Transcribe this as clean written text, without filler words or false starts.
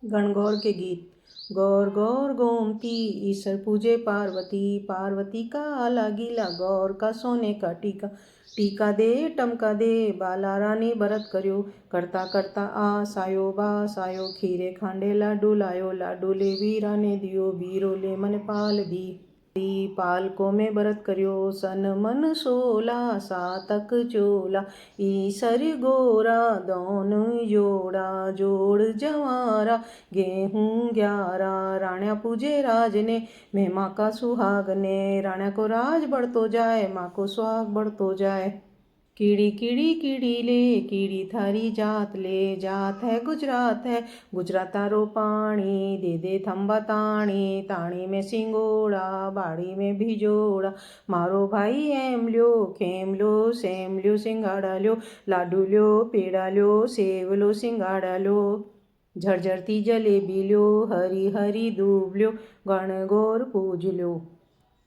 गणगौर के गीत। गौर गौर गोमती ईश्वर पूजे पार्वती, पार्वती का लागीला गौर का सोने का टीका। टीका दे टमका दे बाला रानी भरत कर्यो, करता करता आस आयो बास आयो। खीरे खांडे लाडू लायो, लाडू ले वीरा ने दियो, वीरो ले मन पाल दी। पालको में भरत कर्यो सन मन सोला, सातक चोला ईसर गोरा दोन जोड़ा। जोड़ जवारा गेहूं 11, राण्या पूजे राज ने मैं माँ का सुहाग ने। राण्या को राज बढ़तो जाए, माँ को सुहाग बढ़तो जाए। कीड़ी कीड़ी कीड़ी ले कीड़ी थारी जात ले, जात है गुजरात तारो पाणी। दे दे थंबा ताणी, ताणी में सिंगोड़ा, बाड़ी में भिजोड़ा। मारो भाई एम ल्यो खेम ल्यो सेम ल्यो, सिंगाड़ा ल्यो लाडू ल्यो पेड़ा ल्यो, सेव लो सिंगाड़ा ल्यो। झरझरती जलेबी ल्यो, हरी हरी दूब ल्यो, गणगौर पूज ल्यो।